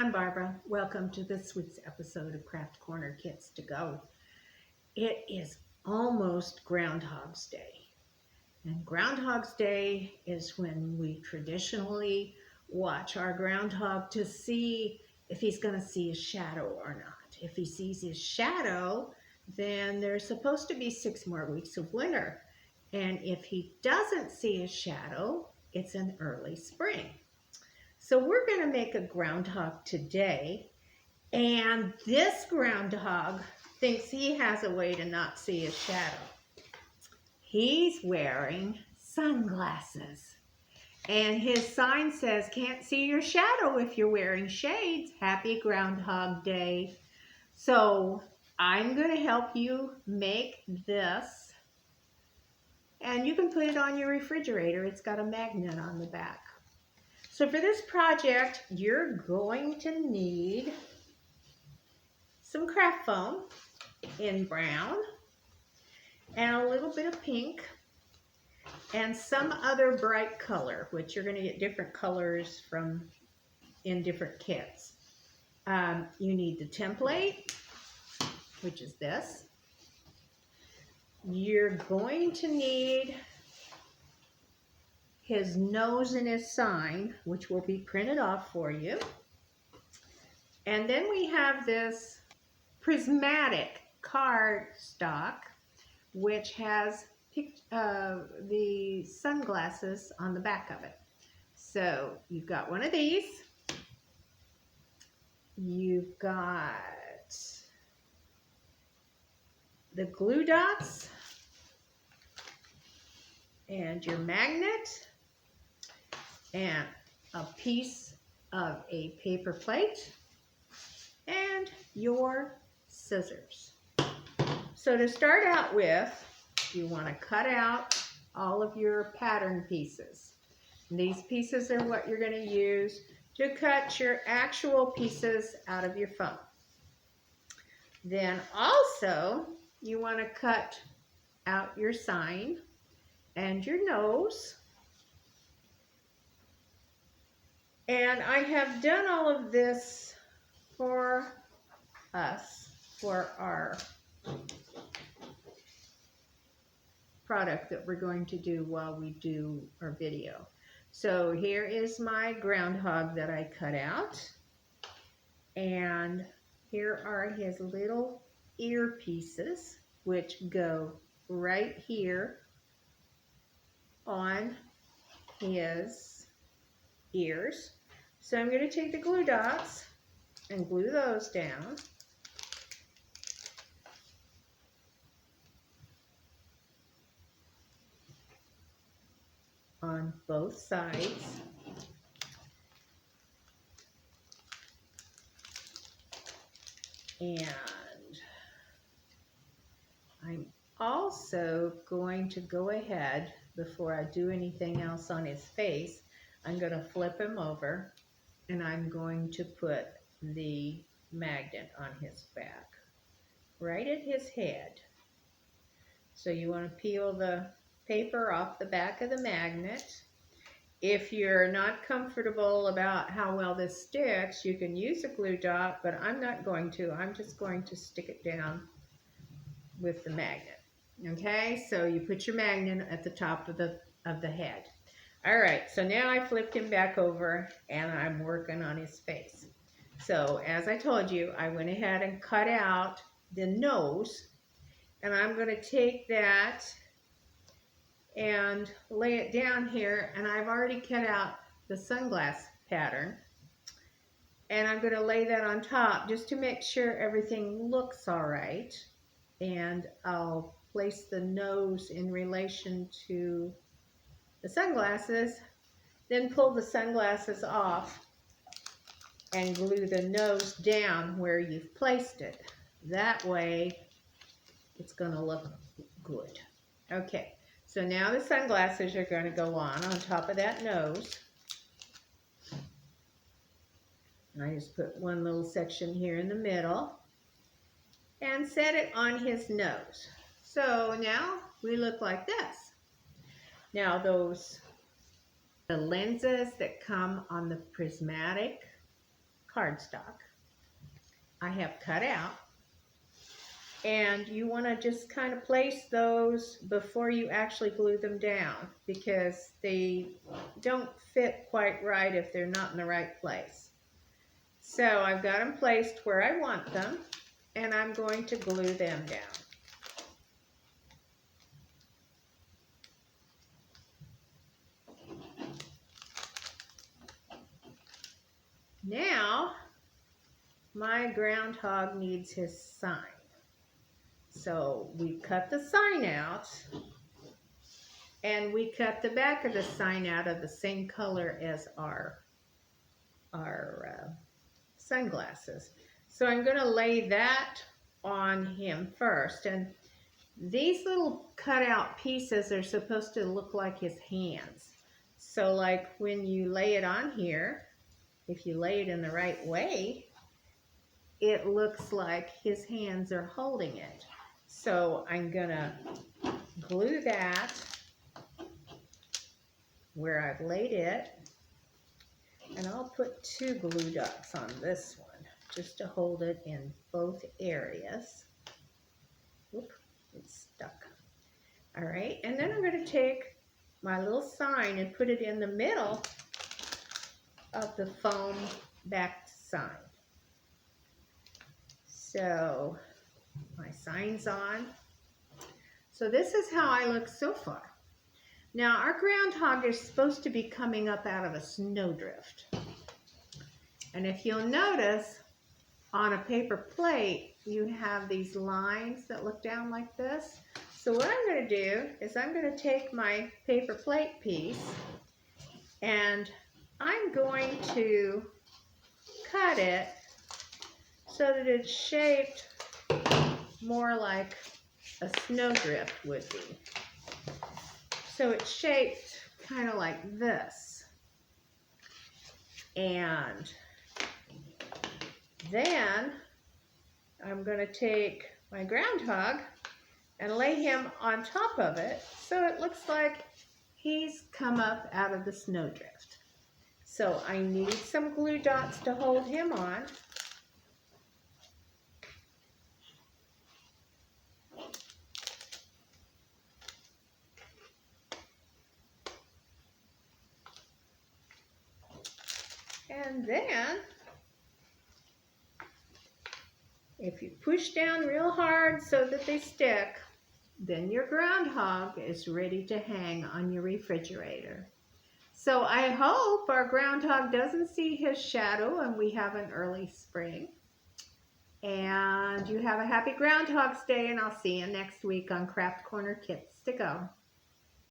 I'm Barbara. Welcome to this week's episode of Craft Corner Kits to Go. It is almost Groundhog's Day. And Groundhog's Day is when we traditionally watch our groundhog to see if he's going to see a shadow or not. If he sees his shadow, then there's supposed to be 6 more weeks of winter. And if he doesn't see a shadow, it's an early spring. So we're going to make a groundhog today, and this groundhog thinks he has a way to not see a shadow. He's wearing sunglasses, and his sign says, "Can't see your shadow if you're wearing shades. Happy Groundhog Day." So I'm going to help you make this, and you can put it on your refrigerator. It's got a magnet on the back. So for this project, you're going to need some craft foam in brown and a little bit of pink and some other bright color, which you're going to get different colors from in different kits. You need the template, which is this. You're going to need his nose and his sign, which will be printed off for you. And then we have this prismatic cardstock, which has the sunglasses on the back of it. So you've got one of these. You've got the glue dots and your magnet and a piece of a paper plate and your scissors. So to start out with, you want to cut out all of your pattern pieces. And these pieces are what you're going to use to cut your actual pieces out of your foam. Then also, you want to cut out your sign and your nose. And I have done all of this for us, for our product that we're going to do while we do our video. So here is my groundhog that I cut out. And here are his little ear pieces, which go right here on his ears. So I'm going to take the glue dots and glue those down. On both sides. And I'm also going to go ahead, before I do anything else on his face, I'm going to flip him over and I'm going to put the magnet on his back, right at his head. So you want to peel the paper off the back of the magnet. If you're not comfortable about how well this sticks, you can use a glue dot, but I'm not going to. I'm just going to stick it down with the magnet. Okay, so you put your magnet at the top of the head. All right, so now I flipped him back over and I'm working on his face. So as I told you, I went ahead and cut out the nose, and I'm going to take that and lay it down here, and I've already cut out the sunglass pattern, and I'm going to lay that on top just to make sure everything looks all right. And I'll place the nose in relation to the sunglasses, then pull the sunglasses off and glue the nose down where you've placed it. That way it's going to look good. Okay, so now the sunglasses are going to go on top of that nose. And I just put one little section here in the middle and set it on his nose. So now we look like this. Now the lenses that come on the prismatic cardstock I have cut out. And you want to just kind of place those before you actually glue them down, because they don't fit quite right if they're not in the right place. So I've got them placed where I want them, and I'm going to glue them down. Now, my groundhog needs his sign. So we cut the sign out, and we cut the back of the sign out of the same color as our sunglasses. So I'm going to lay that on him first. And these little cutout pieces are supposed to look like his hands. So like when you lay it on here, if you lay it in the right way, it looks like his hands are holding it. So I'm gonna glue that where I've laid it, and I'll put 2 glue dots on this one just to hold it in both areas. Oop, it's stuck. All right, and then I'm gonna take my little sign and put it in the middle of the foam backed sign. So my sign's on. So this is how I look so far. Now our groundhog is supposed to be coming up out of a snowdrift. And if you'll notice, on a paper plate, you have these lines that look down like this. So what I'm going to do is I'm going to take my paper plate piece, and I'm going to cut it so that it's shaped more like a snowdrift would be. So it's shaped kind of like this. And then I'm going to take my groundhog and lay him on top of it so it looks like he's come up out of the snowdrift. So I need some glue dots to hold him on. And then, if you push down real hard so that they stick, then your groundhog is ready to hang on your refrigerator. So I hope our groundhog doesn't see his shadow and we have an early spring. And you have a happy Groundhog's Day, and I'll see you next week on Craft Corner Kits to Go.